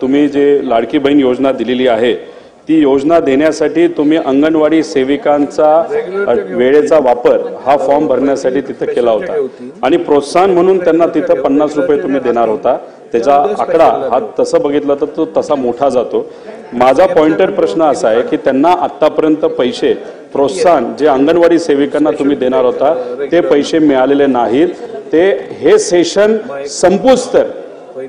तुम्ही जे लाडकी बहीण योजना दिलेली आहे ती योजना देण्यासाठी तुम्ही अंगणवाडी सेविकांचा वेळेचा वापर हा फॉर्म भरण्यासाठी तिथे केला होता आणि प्रोत्साहन म्हणून त्यांना तिथे 50 रुपये तुम्ही देणार होता। त्याचा आकडा हा तसं बघितलं तर तो तसा मोठा जातो। माझा पॉइंटेड प्रश्न असा आहे की त्यांना आतापर्यंत पैसे प्रोत्साहन जे अंगणवाडी सेविकांना तुम्ही देणार होता ते पैसे मिळालेले नाहीत। ते हे सेशन संपूस तर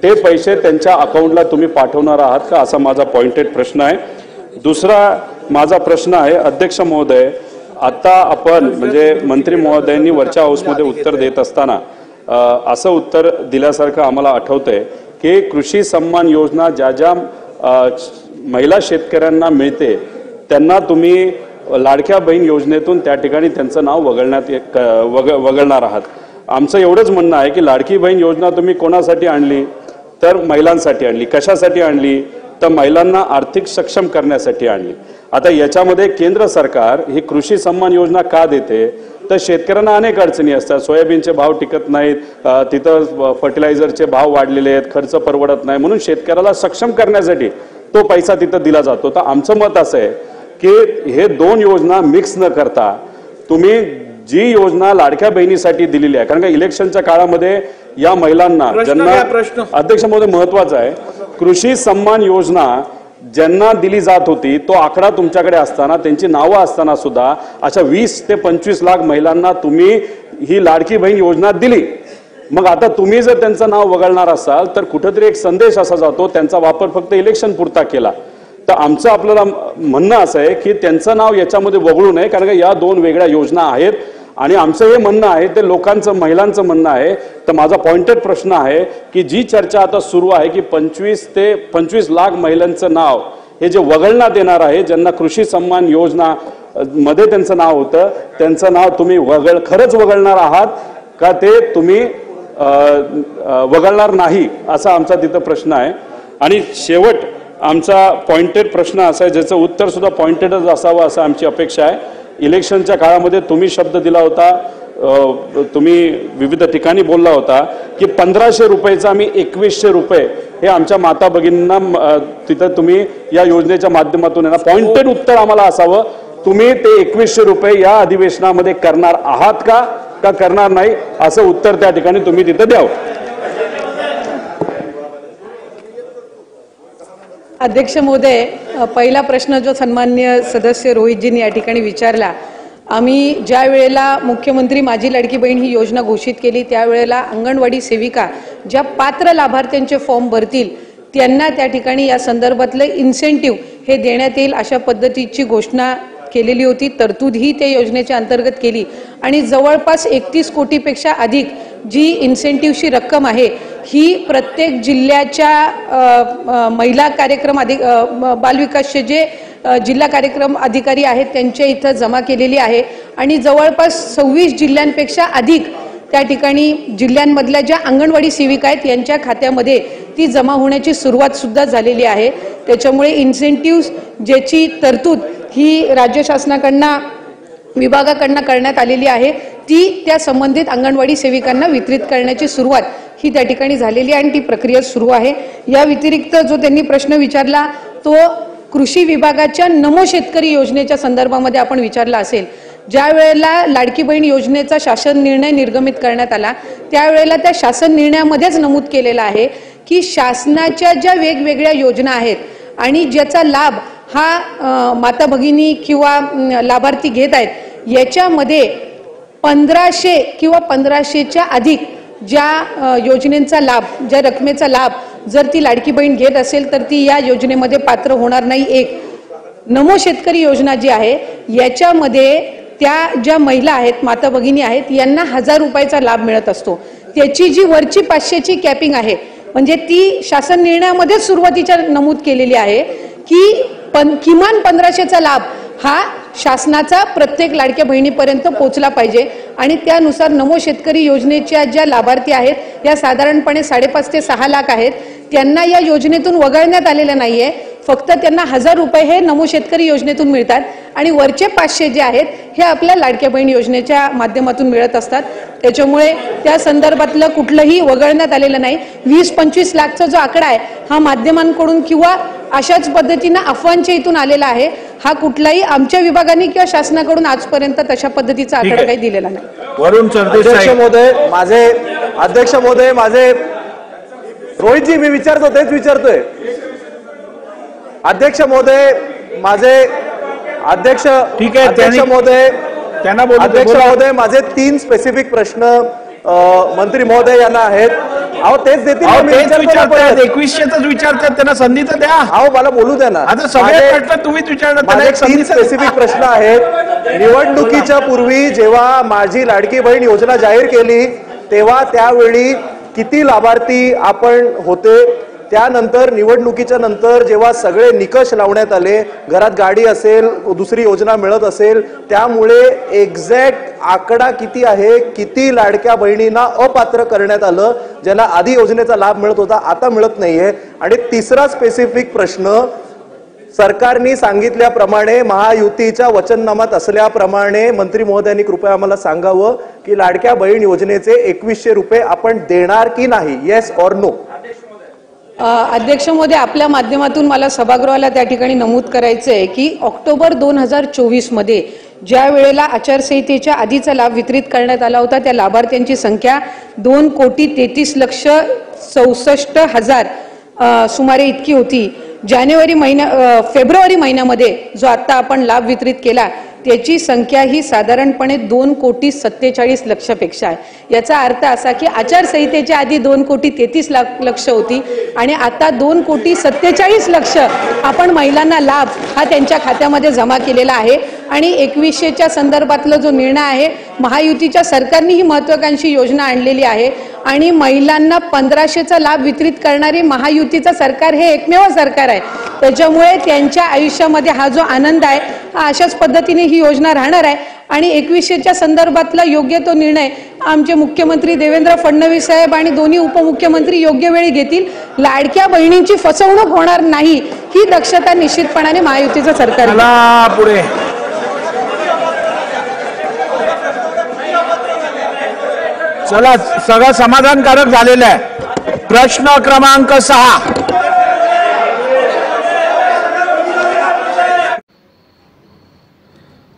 ते पैसे त्यांच्या अकाउंटला तुम्ही पाठवणार आहात का असा माझा पॉइंटेड प्रश्न आहे। दुसरा माझा प्रश्न आहे अध्यक्ष महोदय, आता आपण म्हणजे मंत्री महोदयांनी वरच्या हाऊसमध्ये उत्तर देत असताना असं उत्तर दिल्यासारखं आम्हाला आठवतंय की कृषी सन्मान योजना ज्या ज्या महिला शेतकऱ्यांना मिळते त्यांना तुम्ही लाडक्या बहीण योजनेतून त्या ठिकाणी त्यांचं नाव वगळणार आहात। आमचं एवढंच म्हणणं आहे की लाडकी बहीण योजना तुम्ही कोणासाठी आणली तर महिलांसाठी आणली। कशासाठी आणली तर महिलांना आर्थिक सक्षम करण्यासाठी आणली। आता याच्यामध्ये केंद्र सरकार ही कृषी सन्मान योजना का देते तर शेतकऱ्यांना अनेक अडचणी असतात, सोयाबीनचे भाव टिकत नाहीत, तिथं फर्टिलायझरचे भाव वाढलेले आहेत, खर्च परवडत नाही, म्हणून शेतकऱ्याला सक्षम करण्यासाठी तो पैसा तिथं दिला जातो। तर आमचं मत असं आहे की हे दोन योजना मिक्स न करता तुम्ही जी योजना लाडक्या बहिणीसाठी दिलेली आहे, कारण का इलेक्शनच्या काळामध्ये या महिलांना ज्यांना अध्यक्ष महोदय महत्वाचा आहे कृषी सन्मान योजना ज्यांना दिली जात होती तो आकडा तुमच्याकडे असताना त्यांची नावं असताना सुद्धा अशा 20 ते 25 लाख महिलांना तुम्ही ही लाडकी बहीण योजना दिली। मग आता तुम्ही जर त्यांचं नाव वगळणार असाल तर कुठेतरी एक संदेश असा जातो त्यांचा वापर फक्त इलेक्शन पुरता केला। तर आमचं आपल्याला म्हणणं असं आहे की त्यांचं नाव याच्यामध्ये वगळू नये, कारण का या दोन वेगळ्या योजना आहेत आणि आमचं हे म्हणणं आहे ते लोकांचं महिलांचं म्हणणं आहे। तर माझा पॉइंटेड प्रश्न आहे की जी चर्चा आता सुरू आहे की 25 ते 25 लाख महिलांचं नाव हे जे वगळण्यात येणार आहे ज्यांना कृषी सन्मान योजना मध्ये त्यांचं नाव होतं त्यांचं नाव तुम्ही खरंच वगळणार आहात का ते तुम्ही वगळणार नाही असा आमचा तिथं प्रश्न आहे। आणि शेवट आमचा पॉइंटेड प्रश्न असा आहे ज्याचं उत्तर सुद्धा पॉइंटेडच असावं असं आमची अपेक्षा आहे। इलेक्शनच्या काळामध्ये तुम्ही शब्द दिला होता, तुम्ही विविध ठिकाणी बोलला होता की 1500 रुपयाचा आम्ही 2100 रुपये हे आमच्या माता भगिनींना तिथं तुम्ही या योजनेच्या माध्यमातून येणार। पॉइंटेड उत्तर आम्हाला असावं तुम्ही ते 2100 रुपये या अधिवेशनामध्ये करणार आहात का करणार नाही असं उत्तर त्या ठिकाणी तुम्ही तिथं द्यावं। अध्यक्ष महोदय, पहिला प्रश्न जो सन्माननीय सदस्य रोहितजींनी या ठिकाणी विचारला, आम्ही ज्या वेळेला मुख्यमंत्री माझी लाडकी बहीण ही योजना घोषित केली त्यावेळेला अंगणवाडी सेविका ज्या पात्र लाभार्थ्यांचे फॉर्म भरतील त्यांना त्या ठिकाणी या संदर्भातले इन्सेंटिव्ह हे देण्यात येईल अशा पद्धतीची घोषणा केलेली होती। तरतूद ही त्या योजनेच्या अंतर्गत केली आणि जवळपास 31 कोटीपेक्षा अधिक जी इन्सेंटिव्हची रक्कम आहे ही प्रत्येक जिल्ह्याच्या महिला कार्यक्रम बालविकासचे जे जिल्हा कार्यक्रम अधिकारी आहेत त्यांच्या इथं जमा केलेली आहे आणि जवळपास 26 जिल्ह्यांपेक्षा अधिक त्या ठिकाणी जिल्ह्यांमधल्या ज्या अंगणवाडी सेविका आहेत यांच्या खात्यामध्ये ती जमा होण्याची सुरुवात सुद्धा झालेली आहे। त्याच्यामुळे इन्सेंटिव्ह ज्याची तरतूद ही राज्य शासनाकडनं विभागाकडनं करण्यात आलेली आहे ती त्या संबंधित अंगणवाडी सेविकांना वितरित करण्याची सुरुवात ही त्या ठिकाणी झालेली आहे आणि ती प्रक्रिया सुरू आहे। या व्यतिरिक्त जो त्यांनी प्रश्न विचारला तो कृषी विभागाच्या नमो शेतकरी योजनेच्या संदर्भामध्ये आपण विचारला असेल। ज्या वेळेला लाडकी बहीण योजनेचा शासन निर्णय निर्गमित करण्यात आला त्यावेळेला त्या शासन निर्णयामध्येच नमूद केलेलं आहे की शासनाच्या ज्या वेगवेगळ्या योजना आहेत आणि ज्याचा लाभ हा माता भगिनी किंवा लाभार्थी घेत आहेत याच्यामध्ये 1500 किंवा 1500च्या अधिक ज्या योजनेचा लाभ ज्या रकमेचा लाभ जर ती लाडकी बहीण घेत असेल तर ती या योजनेमध्ये पात्र होणार नाही। एक नमो शेतकरी योजना जी आहे याच्यामध्ये त्या ज्या महिला आहेत माता भगिनी आहेत यांना 1000 रुपयाचा लाभ मिळत असतो। त्याची जी वरची 500ची कॅपिंग आहे म्हणजे ती शासन निर्णयामध्येच सुरुवातीच्या नमूद केलेली आहे की किमान 1500चा लाभ हा शासनाचा प्रत्येक लाडक्या बहिणीपर्यंत पोहोचला पाहिजे आणि त्यानुसार नमो शेतकरी योजनेच्या ज्या लाभार्थी आहेत या साधारणपणे 5.5 ते 6 लाख आहेत। त्यांना या योजनेतून वगळण्यात आलेलं नाहीये, फक्त त्यांना 1000 रुपये हे नमो शेतकरी योजनेतून मिळतात आणि वरचे 500 जे आहेत हे आपल्या लाडक्या बहीण योजनेच्या माध्यमातून मिळत असतात. त्याच्यामुळे त्या संदर्भातलं कुठलंही वगळण्यात आलेलं नाही. 20-25 लाखचा जो आकडा आहे हा माध्यमांकडून किंवा अशाच पद्धतीनं अफवांच्या इथून आलेला आहे. हा कुठलाही आमच्या विभागाने किंवा शासनाकडून आजपर्यंत तशा पद्धतीचा आकडा काही दिलेला नाही. वरुण अध्यक्ष महोदय माझे रोहितजी मी विचारतो तेच विचारतोय. अध्यक्ष महोदय माझे अध्यक्ष ठीक आहे अध्यक्ष महोदय त्यांना बोलू अध्यक्ष महोदय माझे 3 स्पेसिफिक प्रश्न मंत्री महोदय यांना आहेत. अहो तेच देतील 2100च विचारतात त्यांना संधी तर द्या. अहो मला बोलू द्या ना. आता सगळे प्रश्न तुम्हीच विचारणार. माझे 3 स्पेसिफिक प्रश्न आहेत. निवडणुकीच्या पूर्वी जेव्हा माझी लाडकी बहीण योजना जाहीर केली तेव्हा त्यावेळी किती लाभार्थी आपण होते. त्यानंतर निवडणुकीच्या नंतर जेव्हा सगळे निकष लावण्यात आले, घरात गाडी असेल दुसरी योजना मिळत असेल, त्यामुळे एक्झॅक्ट आकडा किती आहे, किती लाडक्या बहिणींना अपात्र करण्यात आलं ज्यांना आधी योजनेचा लाभ मिळत होता आता मिळत नाहीये. आणि तिसरा स्पेसिफिक प्रश्न, सरकारने सांगितल्याप्रमाणे महायुतीच्या वचननामात असल्याप्रमाणे मंत्री महोदयांनी कृपया आम्हाला सांगावं की लाडक्या बहीण योजनेचे 2100 रुपये आपण देणार की नाही, येस ऑर नो. अध्यक्ष महोदय आपल्या माध्यमातून मला सभागृहाला त्या ठिकाणी नमूद करायचं आहे की ऑक्टोबर 2024 मध्ये ज्या वेळेला आचारसंहितेच्या आधीचा लाभ वितरित करण्यात आला होता त्या लाभार्थ्यांची संख्या 2,33,64,000 सुमारे इतकी होती. फेब्रुवारी महिन्यामध्ये जो आता आपण लाभ वितरित केला त्याची संख्या ही साधारणपणे 2,47,00,000 आहे. याचा अर्थ असा की आचारसंहितेच्या आधी 2,33,00,000 होती आणि आता 2,47,00,000 आपण महिलांना लाभ हा त्यांच्या खात्यामध्ये जमा केलेला आहे. आणि 2100च्या संदर्भातला जो निर्णय आहे, महायुतीच्या सरकारने ही महत्त्वाकांक्षी योजना आणलेली आहे आणि महिलांना 1500चा लाभ वितरित करणारे महायुतीचं सरकार हे एकमेव सरकार आहे. त्याच्यामुळे त्यांच्या आयुष्यामध्ये हा जो आनंद आहे हा अशाच पद्धतीने ही योजना राहणार आहे. आणि 2100च्या संदर्भातला योग्य तो निर्णय आमचे मुख्यमंत्री देवेंद्र फडणवीस साहेब आणि दोन्ही उपमुख्यमंत्री योग्य वेळी घेतील. लाडक्या बहिणींची फसवणूक होणार नाही ही दक्षता निश्चितपणाने महायुतीचं सरकार घेईल. पुढे चला, सगळं समाधानकारक झालेलं आहे. प्रश्न क्रमांक 6.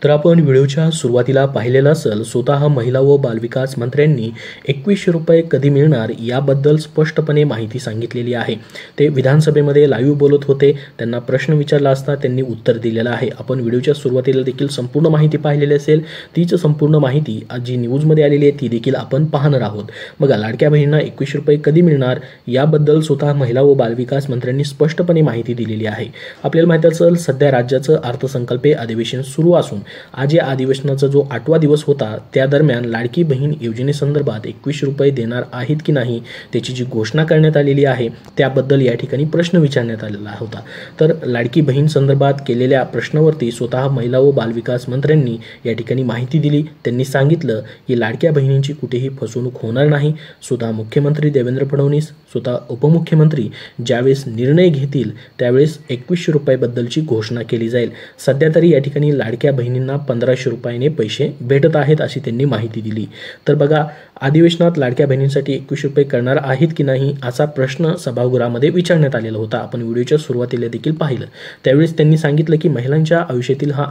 तर आपण व्हिडिओच्या सुरुवातीला पाहिलेलं असेल, स्वतः महिला व बालविकास मंत्र्यांनी 2100 रुपये कधी मिळणार याबद्दल स्पष्टपणे माहिती सांगितलेली आहे. ते विधानसभेमध्ये लाईव्ह बोलत होते. त्यांना प्रश्न विचारला असता त्यांनी उत्तर दिलेलं आहे. आपण व्हिडिओच्या सुरुवातीला देखील संपूर्ण माहिती पाहिलेली असेल. तीच संपूर्ण माहिती आज जी न्यूजमध्ये आलेली आहे ती देखील आपण पाहणार आहोत. बघा, लाडक्या बहिणींना 2100 रुपये कधी मिळणार याबद्दल स्वतः महिला व बालविकास मंत्र्यांनी स्पष्टपणे माहिती दिलेली आहे. आपल्याला माहिती असेल, सध्या राज्याचं अर्थसंकल्पीय अधिवेशन सुरू असून आज या अधिवेशनाचा जो 8वा दिवस होता त्या दरम्यान लाडकी बहीण योजनेसंदर्भात 2100 रुपये देणार आहेत की नाही त्याची जी घोषणा करण्यात आलेली आहे त्याबद्दल या ठिकाणी प्रश्न विचारण्यात आलेला होता. तर लाडकी बहीण संदर्भात केलेल्या प्रश्नावरती स्वतः महिला व बालविकास मंत्र्यांनी या ठिकाणी माहिती दिली. त्यांनी सांगितलं की लाडक्या बहिणींची कुठेही फसवणूक होणार नाही. स्वतः मुख्यमंत्री देवेंद्र फडणवीस, स्वतः उपमुख्यमंत्री ज्यावेळेस निर्णय घेतील त्यावेळेस 2100 रुपयाबद्दलची घोषणा केली जाईल. सध्या तरी या ठिकाणी लाडक्या बहिणींना 1500 रुपयाने पैसे भेटत आहेत अशी त्यांनी माहिती दिली. तर बघा, अधिवेशनात लाडक्या बहिणींसाठी 2100 रुपये करणार आहेत की नाही असा प्रश्न सभागृहामध्ये विचारण्यात आलेला होता. आपण व्हिडिओच्या सुरुवातीला देखील पाहिलं. त्यावेळेस त्यांनी सांगितलं की महिलांच्या आयुष्यातील हा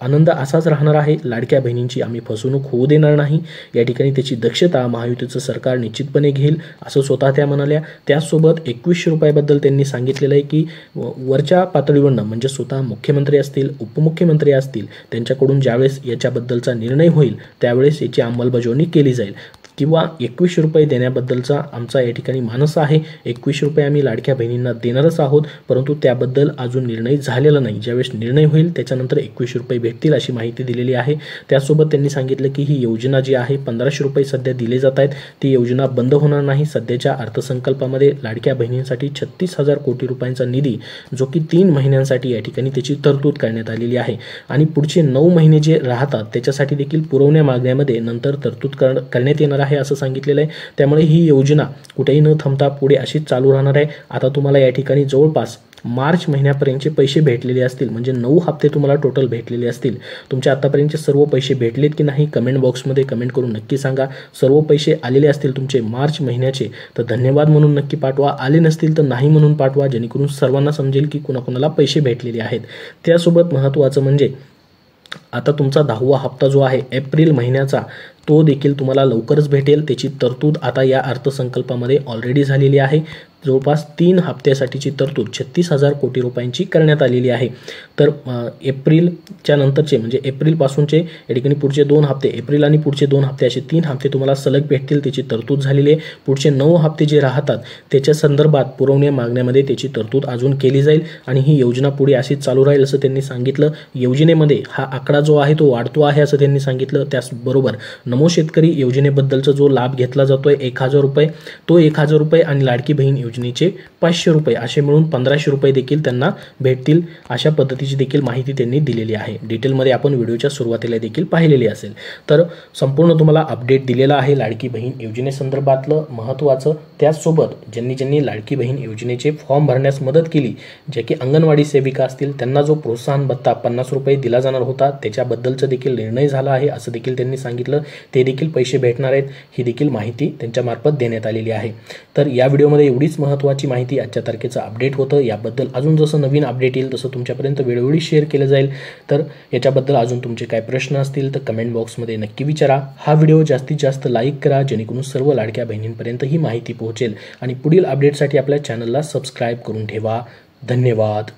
आनंद असाच राहणार आहे. लाडक्या बहिणींची आम्ही फसवणूक होऊ देणार नाही. या ठिकाणी त्याची दक्षता महायुतीचं सरकार निश्चितपणे घेईल असं स्वतः त्या म्हणाल्या. त्याचसोबत 2100 रुपयाबद्दल त्यांनी सांगितलेलं आहे की वरच्या पातळीवरनं म्हणजे स्वतः मुख्यमंत्री असतील, उपमुख्यमंत्री असतील त्यांच्याकडून ज्यावेळेस याच्याबद्दलचा निर्णय होईल त्यावेळेस याची अंमलबजावणी केली जाईल. किंवा 2100 रुपये देण्याबद्दलचा आमचा या ठिकाणी मानस आहे. 2100 रुपये आम्ही लाडक्या बहिणींना देणारच आहोत, परंतु त्याबद्दल अजून निर्णय झालेला नाही. ज्यावेळेस निर्णय होईल त्याच्यानंतर 2100 रुपये भेटतील अशी माहिती दिलेली आहे. त्यासोबत त्यांनी सांगितलं की ही योजना जी आहे 1500 रुपये सध्या दिले जात आहेत ती योजना बंद होणार नाही. सध्याच्या अर्थसंकल्पामध्ये लाडक्या बहिणींसाठी 36,000 कोटी रुपयांचा निधी जो की 3 महिन्यांसाठी या ठिकाणी त्याची तरतूद करण्यात आलेली आहे आणि पुढचे 9 महिने जे राहतात त्याच्यासाठी देखील पुरवण्या मागण्यामध्ये नंतर तरतूद करण्यात येणार आहे. आहे असं सांगितलेलं आहे. त्यामुळे ही योजना कुठेही न थांबता पुढे अशीच चालू राहणार आहे. आता तुम्हाला या ठिकाणी जवळपास मार्च महिन्यापर्यंतचे पैसे भेटलेले असतील, म्हणजे 9 हप्ते तुम्हाला टोटल भेटलेले असतील. तुमच्या आतापर्यंतचे सर्व पैसे भेटलेत की नाही कमेंट बॉक्समध्ये कमेंट करून नक्की सांगा. सर्व पैसे आलेले असतील तुमचे मार्च महिन्याचे तर धन्यवाद म्हणून नक्की पाठवा. आले नसतील तर नाही म्हणून पाठवा, जेणेकरून सर्वांना समजेल की कुणाकुणाला पैसे भेटलेले आहेत. त्यासोबत महत्त्वाचं म्हणजे आता तुमचा 10वा हप्ता जो आहे एप्रिल महिन्याचा तो देखील तुम्हाला लवकरच भेटेल. त्याची तरतूद आता या अर्थसंकल्पामध्ये ऑलरेडी झालेली आहे. जवळपास 3 हप्त्यासाठीची तरतूद 36,000 कोटी रुपयांची करण्यात आलेली आहे. तर एप्रिलच्या नंतरचे म्हणजे एप्रिलपासूनचे या ठिकाणी पुढचे 2 हप्ते, एप्रिल आणि पुढचे 2 हप्ते असे 3 हप्ते तुम्हाला सलग भेटतील. त्याची तरतूद झालेली आहे. पुढचे 9 हप्ते जे राहतात त्याच्या संदर्भात पुरवण्या मागण्यामध्ये त्याची तरतूद अजून केली जाईल आणि ही योजना पुढे अशीच चालू राहील असं त्यांनी सांगितलं. योजनेमध्ये हा आकडा जो आहे तो वाढतो आहे असं त्यांनी सांगितलं. त्याचबरोबर नमो शेतकरी योजनेबद्दलचा जो लाभ घेतला जातोय 1,000 रुपये, तो 1,000 रुपये आणि लाडकी बहीण योजनेचे 500 रुपये असे मिळून 1,500 रुपये देखील त्यांना भेटतील. अशा पद्धतीची देखील माहिती त्यांनी दिलेली आहे. डिटेलमध्ये आपण व्हिडिओच्या सुरुवातीला देखील पाहिलेली असेल. तर संपूर्ण तुम्हाला अपडेट दिलेला आहे लाडकी बहीण योजनेसंदर्भातलं महत्त्वाचं. त्याचसोबत ज्यांनी लाडकी बहीण योजनेचे फॉर्म भरण्यास मदत केली, जे की अंगणवाडी सेविका असतील, त्यांना जो प्रोत्साहन भत्ता 50 रुपये दिला जाणार होता त्याच्याबद्दलचा देखील निर्णय झाला आहे असं देखील त्यांनी सांगितलं. ते देखील पैसे भेटणार आहेत, ही देखील माहिती त्यांच्यामार्फत देण्यात आलेली आहे. तर या व्हिडिओमध्ये एवढीच महत्त्वाची माहिती आजच्या तारखेचं अपडेट होतं. याबद्दल अजून जसं नवीन अपडेट येईल तसं तुमच्यापर्यंत वेळोवेळी शेअर केलं जाईल. तर याच्याबद्दल अजून तुमचे काय प्रश्न असतील तर कमेंट बॉक्समध्ये नक्की विचारा. हा व्हिडिओ जास्तीत जास्त लाईक करा, जेणेकरून सर्व लाडक्या बहिणींपर्यंत ही माहिती पोहोचेल. आणि पुढील अपडेटसाठी आपल्या चॅनलला सबस्क्राईब करून ठेवा. धन्यवाद.